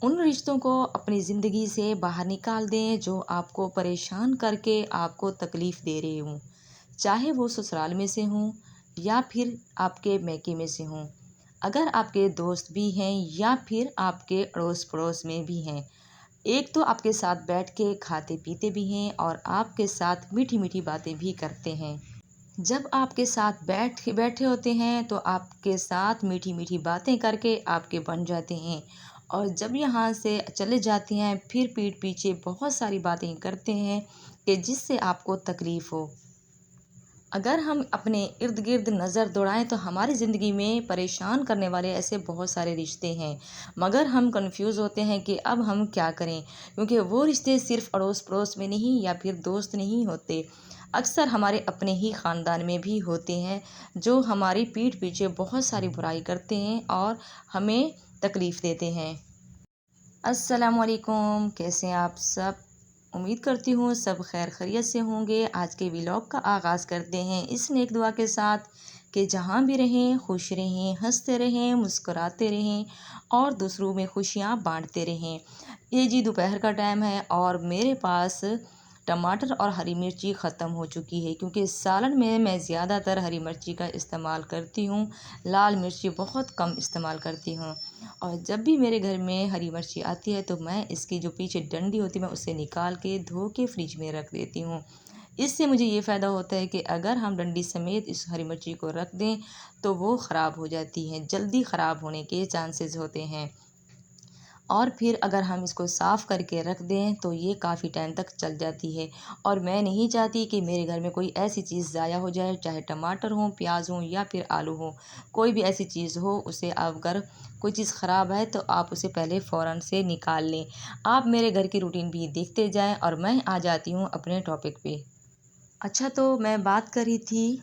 ان رشتوں کو اپنی زندگی سے باہر نکال دیں جو آپ کو پریشان کر کے آپ کو تکلیف دے رہے ہوں، چاہے وہ سسرال میں سے ہوں یا پھر آپ کے میکے میں سے ہوں، اگر آپ کے دوست بھی ہیں یا پھر آپ کے اڑوس پڑوس میں بھی ہیں۔ ایک تو آپ کے ساتھ بیٹھ کے کھاتے پیتے بھی ہیں اور آپ کے ساتھ میٹھی میٹھی باتیں بھی کرتے ہیں۔ جب آپ کے ساتھ بیٹھے ہوتے ہیں تو آپ کے ساتھ میٹھی میٹھی باتیں کر کے آپ کے بن جاتے ہیں، اور جب یہاں سے چلے جاتے ہیں پھر پیٹھ پیچھے بہت ساری باتیں کرتے ہیں کہ جس سے آپ کو تکلیف ہو۔ اگر ہم اپنے ارد گرد نظر دوڑائیں تو ہماری زندگی میں پریشان کرنے والے ایسے بہت سارے رشتے ہیں، مگر ہم کنفیوز ہوتے ہیں کہ اب ہم کیا کریں، کیونکہ وہ رشتے صرف اڑوس پڑوس میں نہیں یا پھر دوست نہیں ہوتے، اکثر ہمارے اپنے ہی خاندان میں بھی ہوتے ہیں جو ہماری پیٹھ پیچھے بہت ساری برائی کرتے ہیں اور ہمیں تکلیف دیتے ہیں۔ السلام علیکم، کیسے ہیں آپ سب؟ امید کرتی ہوں سب خیر خیریت سے ہوں گے۔ آج کے ولاگ کا آغاز کرتے ہیں اس نیک دعا کے ساتھ کہ جہاں بھی رہیں خوش رہیں، ہنستے رہیں، مسکراتے رہیں اور دوسروں میں خوشیاں بانٹتے رہیں۔ یہ جی دوپہر کا ٹائم ہے اور میرے پاس ٹماٹر اور ہری مرچی ختم ہو چکی ہے، کیونکہ سالن میں زیادہ تر ہری مرچی کا استعمال کرتی ہوں، لال مرچی بہت کم استعمال کرتی ہوں، اور جب بھی میرے گھر میں ہری مرچی آتی ہے تو میں اس کی جو پیچھے ڈنڈی ہوتی ہے میں اسے نکال کے دھو کے فریج میں رکھ دیتی ہوں۔ اس سے مجھے یہ فائدہ ہوتا ہے کہ اگر ہم ڈنڈی سمیت اس ہری مرچی کو رکھ دیں تو وہ خراب ہو جاتی ہیں، جلدی خراب ہونے کے چانسز ہوتے ہیں، اور پھر اگر ہم اس کو صاف کر کے رکھ دیں تو یہ کافی ٹائم تک چل جاتی ہے، اور میں نہیں چاہتی کہ میرے گھر میں کوئی ایسی چیز ضائع ہو جائے، چاہے ٹماٹر ہوں، پیاز ہوں یا پھر آلو ہوں، کوئی بھی ایسی چیز ہو اسے اگر کوئی چیز خراب ہے تو آپ اسے پہلے فوراً سے نکال لیں۔ آپ میرے گھر کی روٹین بھی دیکھتے جائیں اور میں آ جاتی ہوں اپنے ٹاپک پہ۔ اچھا، تو میں بات کر رہی تھی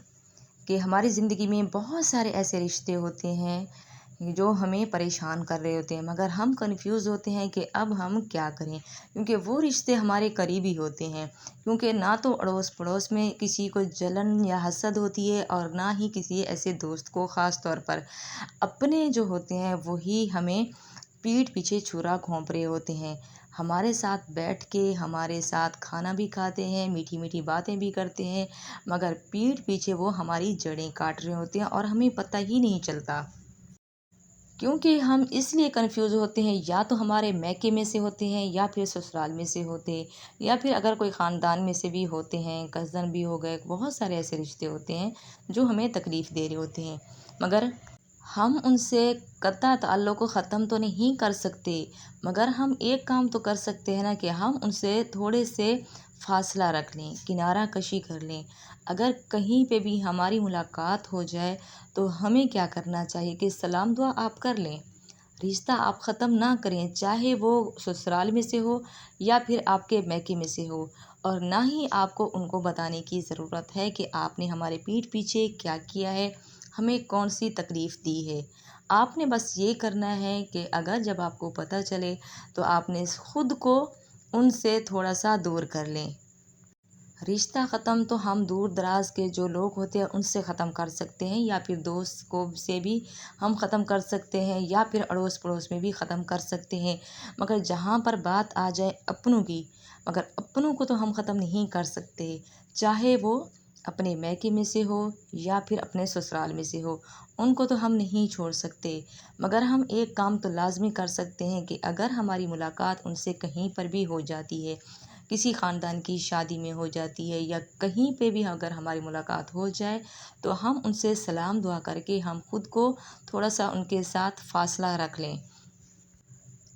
کہ ہماری زندگی میں بہت سارے ایسے رشتے ہوتے ہیں جو ہمیں پریشان کر رہے ہوتے ہیں، مگر ہم کنفیوز ہوتے ہیں کہ اب ہم کیا کریں، کیونکہ وہ رشتے ہمارے قریبی ہوتے ہیں، کیونکہ نہ تو اڑوس پڑوس میں کسی کو جلن یا حسد ہوتی ہے اور نہ ہی کسی ایسے دوست کو، خاص طور پر اپنے جو ہوتے ہیں وہی ہمیں پیٹھ پیچھے چھرا گھونپ رہے ہوتے ہیں، ہمارے ساتھ بیٹھ کے ہمارے ساتھ کھانا بھی کھاتے ہیں، میٹھی میٹھی باتیں بھی کرتے ہیں، مگر پیٹھ پیچھے وہ ہماری جڑیں کاٹ رہے ہوتے ہیں اور ہمیں پتہ ہی نہیں چلتا، کیونکہ ہم اس لیے کنفیوز ہوتے ہیں یا تو ہمارے میکے میں سے ہوتے ہیں یا پھر سسرال میں سے ہوتے، یا پھر اگر کوئی خاندان میں سے بھی ہوتے ہیں، کزن بھی ہو گئے، بہت سارے ایسے رشتے ہوتے ہیں جو ہمیں تکلیف دے رہے ہوتے ہیں، مگر ہم ان سے قطع تعلق کو ختم تو نہیں کر سکتے، مگر ہم ایک کام تو کر سکتے ہیں نا کہ ہم ان سے تھوڑے سے فاصلہ رکھ لیں، کنارہ کشی کر لیں۔ اگر کہیں پہ بھی ہماری ملاقات ہو جائے تو ہمیں کیا کرنا چاہیے کہ سلام دعا آپ کر لیں، رشتہ آپ ختم نہ کریں، چاہے وہ سسرال میں سے ہو یا پھر آپ کے میکے میں سے ہو، اور نہ ہی آپ کو ان کو بتانے کی ضرورت ہے کہ آپ نے ہمارے پیٹھ پیچھے کیا کیا ہے، ہمیں کون سی تکلیف دی ہے۔ آپ نے بس یہ کرنا ہے کہ اگر جب آپ کو پتہ چلے تو آپ نے خود کو ان سے تھوڑا سا دور کر لیں۔ رشتہ ختم تو ہم دور دراز کے جو لوگ ہوتے ہیں ان سے ختم کر سکتے ہیں، یا پھر دوست کو سے بھی ہم ختم کر سکتے ہیں، یا پھر اڑوس پڑوس میں بھی ختم کر سکتے ہیں، مگر جہاں پر بات آ جائے اپنوں کی، مگر اپنوں کو تو ہم ختم نہیں کر سکتے، چاہے وہ اپنے میکے میں سے ہو یا پھر اپنے سسرال میں سے ہو، ان کو تو ہم نہیں چھوڑ سکتے، مگر ہم ایک کام تو لازمی کر سکتے ہیں کہ اگر ہماری ملاقات ان سے کہیں پر بھی ہو جاتی ہے، کسی خاندان کی شادی میں ہو جاتی ہے یا کہیں پہ بھی اگر ہماری ملاقات ہو جائے تو ہم ان سے سلام دعا کر کے ہم خود کو تھوڑا سا ان کے ساتھ فاصلہ رکھ لیں،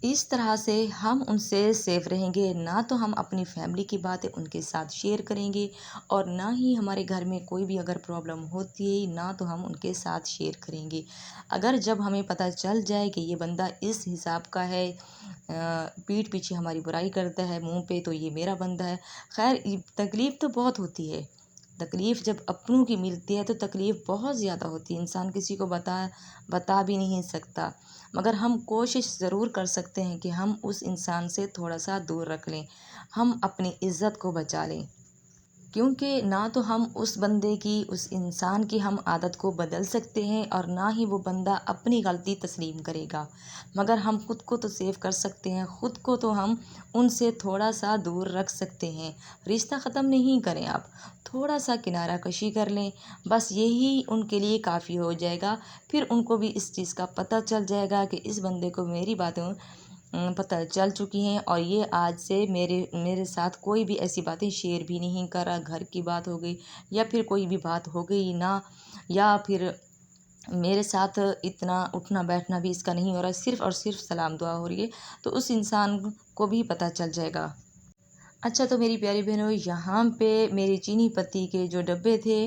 اس طرح سے ہم ان سے سیف رہیں گے، نہ تو ہم اپنی فیملی کی باتیں ان کے ساتھ شیئر کریں گے اور نہ ہی ہمارے گھر میں کوئی بھی اگر پرابلم ہوتی ہے نہ تو ہم ان کے ساتھ شیئر کریں گے۔ اگر جب ہمیں پتہ چل جائے کہ یہ بندہ اس حساب کا ہے، پیٹھ پیچھے ہماری برائی کرتا ہے، منہ پہ، تو یہ میرا بندہ ہے، خیر تکلیف تو بہت ہوتی ہے، تکلیف جب اپنوں کی ملتی ہے تو تکلیف بہت زیادہ ہوتی ہے، انسان کسی کو بتا بھی نہیں سکتا، مگر ہم کوشش ضرور کر سکتے ہیں کہ ہم اس انسان سے تھوڑا سا دور رکھ لیں، ہم اپنی عزت کو بچا لیں، کیونکہ نہ تو ہم اس بندے کی، اس انسان کی ہم عادت کو بدل سکتے ہیں اور نہ ہی وہ بندہ اپنی غلطی تسلیم کرے گا، مگر ہم خود کو تو سیو کر سکتے ہیں، خود کو تو ہم ان سے تھوڑا سا دور رکھ سکتے ہیں۔ رشتہ ختم نہیں کریں آپ، تھوڑا سا کنارہ کشی کر لیں، بس یہی ان کے لیے کافی ہو جائے گا۔ پھر ان کو بھی اس چیز کا پتہ چل جائے گا کہ اس بندے کو میری باتیں پتہ چل چکی ہیں اور یہ آج سے میرے ساتھ کوئی بھی ایسی باتیں شیئر بھی نہیں کر رہا، گھر کی بات ہو گئی یا پھر کوئی بھی بات ہو گئی نہ، یا پھر میرے ساتھ اتنا اٹھنا بیٹھنا بھی اس کا نہیں ہو رہا، صرف اور صرف سلام دعا ہو رہی ہے، تو اس انسان کو بھی پتہ چل جائے گا۔ اچھا تو میری پیاری بہنوں، یہاں پہ میری چینی پتی کے جو ڈبے تھے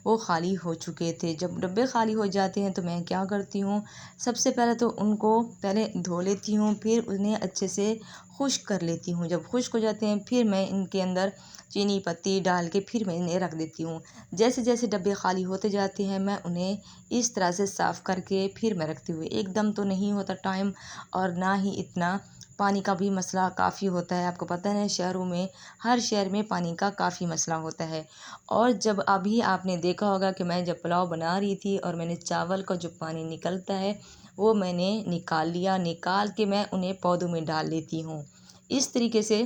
وہ خالی ہو چکے تھے۔ جب ڈبے خالی ہو جاتے ہیں تو میں کیا کرتی ہوں، سب سے پہلے تو ان کو پہلے دھو لیتی ہوں، پھر انہیں اچھے سے خشک کر لیتی ہوں۔ جب خشک ہو جاتے ہیں پھر میں ان کے اندر چینی پتی ڈال کے پھر میں انہیں رکھ دیتی ہوں۔ جیسے جیسے ڈبے خالی ہوتے جاتے ہیں میں انہیں اس طرح سے صاف کر کے پھر میں رکھتی ہوں۔ ایک دم تو نہیں ہوتا ٹائم اور نہ ہی اتنا، پانی کا بھی مسئلہ کافی ہوتا ہے، آپ کو پتہ ہے شہروں میں، ہر شہر میں پانی کا کافی مسئلہ ہوتا ہے۔ اور جب ابھی آپ نے دیکھا ہوگا کہ میں جب پلاؤ بنا رہی تھی اور میں نے چاول کا جو پانی نکلتا ہے وہ میں نے نکال لیا، نکال کے میں انہیں پودوں میں ڈال لیتی ہوں۔ اس طریقے سے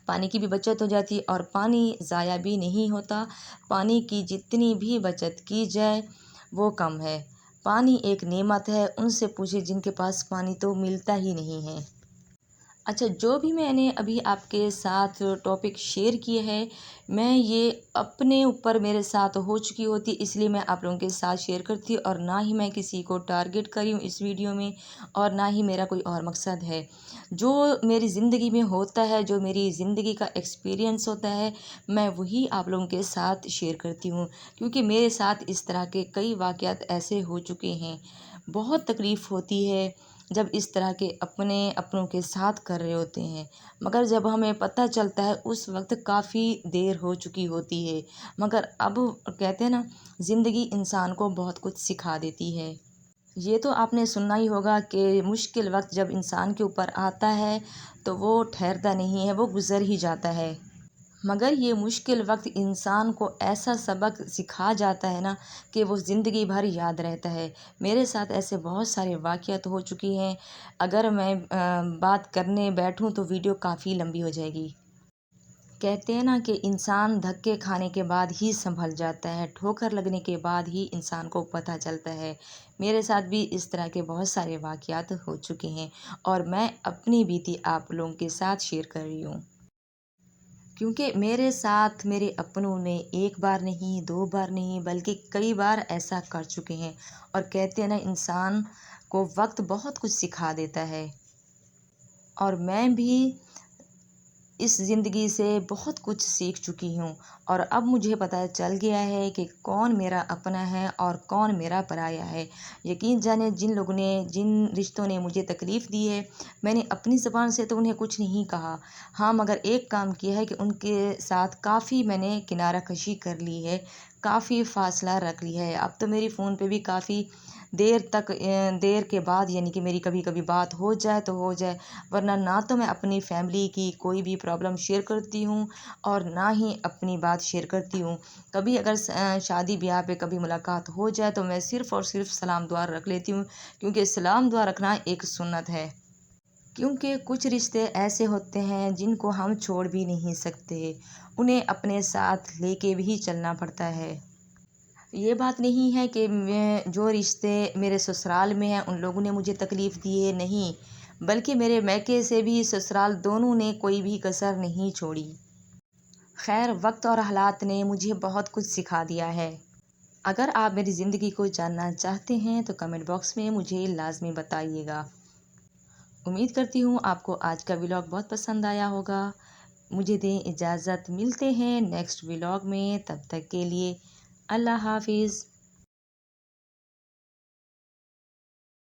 پانی کی بھی بچت ہو جاتی ہے اور پانی ضائع بھی نہیں ہوتا۔ پانی کی جتنی بھی بچت کی جائے وہ کم ہے۔ پانی ایک نعمت ہے، ان سے پوچھے جن کے پاس پانی تو ملتا ہی نہیں ہے۔ اچھا، جو بھی میں نے ابھی آپ کے ساتھ ٹاپک شیئر کیے ہیں، میں یہ اپنے اوپر میرے ساتھ ہو چکی ہوتی، اس لیے میں آپ لوگوں کے ساتھ شیئر کرتی اور نہ ہی میں کسی کو ٹارگٹ کری ہوں اس ویڈیو میں اور نہ ہی میرا کوئی اور مقصد ہے۔ جو میری زندگی میں ہوتا ہے، جو میری زندگی کا ایکسپیرینس ہوتا ہے، میں وہی آپ لوگوں کے ساتھ شیئر کرتی ہوں، کیونکہ میرے ساتھ اس طرح کے کئی واقعات ایسے ہو چکے ہیں۔ بہت تکلیف ہوتی ہے جب اس طرح کے اپنوں کے ساتھ کر رہے ہوتے ہیں، مگر جب ہمیں پتہ چلتا ہے اس وقت کافی دیر ہو چکی ہوتی ہے، مگر اب کہتے ہیں نا زندگی انسان کو بہت کچھ سکھا دیتی ہے۔ یہ تو آپ نے سننا ہی ہوگا کہ مشکل وقت جب انسان کے اوپر آتا ہے تو وہ ٹھہرتا نہیں ہے، وہ گزر ہی جاتا ہے، مگر یہ مشکل وقت انسان کو ایسا سبق سکھا جاتا ہے نا کہ وہ زندگی بھر یاد رہتا ہے۔ میرے ساتھ ایسے بہت سارے واقعات ہو چکی ہیں، اگر میں بات کرنے بیٹھوں تو ویڈیو کافی لمبی ہو جائے گی۔ کہتے ہیں نا کہ انسان دھکے کھانے کے بعد ہی سنبھل جاتا ہے، ٹھوکر لگنے کے بعد ہی انسان کو پتہ چلتا ہے۔ میرے ساتھ بھی اس طرح کے بہت سارے واقعات ہو چکے ہیں اور میں اپنی بیتی آپ لوگوں کے ساتھ شیئر کر رہی ہوں، کیونکہ میرے ساتھ میرے اپنوں نے ایک بار نہیں، دو بار نہیں، بلکہ کئی بار ایسا کر چکے ہیں۔ اور کہتے ہیں نا انسان کو وقت بہت کچھ سکھا دیتا ہے، اور میں بھی اس زندگی سے بہت کچھ سیکھ چکی ہوں اور اب مجھے پتہ چل گیا ہے کہ کون میرا اپنا ہے اور کون میرا پرایا ہے۔ یقین جانے جن لوگوں نے، جن رشتوں نے مجھے تکلیف دی ہے، میں نے اپنی زبان سے تو انہیں کچھ نہیں کہا، ہاں مگر ایک کام کیا ہے کہ ان کے ساتھ کافی میں نے کنارہ کشی کر لی ہے، کافی فاصلہ رکھ لیا ہے۔ اب تو میری فون پہ بھی کافی دیر کے بعد یعنی کہ میری کبھی کبھی بات ہو جائے تو ہو جائے، ورنہ نہ تو میں اپنی فیملی کی کوئی بھی پرابلم شیئر کرتی ہوں اور نہ ہی اپنی بات شیئر کرتی ہوں۔ کبھی اگر شادی بیاہ پہ کبھی ملاقات ہو جائے تو میں صرف اور صرف سلام دعا رکھ لیتی ہوں، کیونکہ سلام دعا رکھنا ایک سنت ہے۔ کیونکہ کچھ رشتے ایسے ہوتے ہیں جن کو ہم چھوڑ بھی نہیں سکتے، انہیں اپنے ساتھ لے کے بھی چلنا پڑتا ہے۔ یہ بات نہیں ہے کہ جو رشتے میرے سسرال میں ہیں ان لوگوں نے مجھے تکلیف دی ہے، نہیں، بلکہ میرے میکے سے بھی سسرال دونوں نے کوئی بھی کسر نہیں چھوڑی۔ خیر، وقت اور حالات نے مجھے بہت کچھ سکھا دیا ہے۔ اگر آپ میری زندگی کو جاننا چاہتے ہیں تو کمنٹ باکس میں مجھے لازمی بتائیے گا۔ امید کرتی ہوں آپ کو آج کا ولاگ بہت پسند آیا ہوگا۔ مجھے دیں اجازت، ملتے ہیں نیکسٹ ولاگ میں، تب تک کے لیے اللہ حافظ۔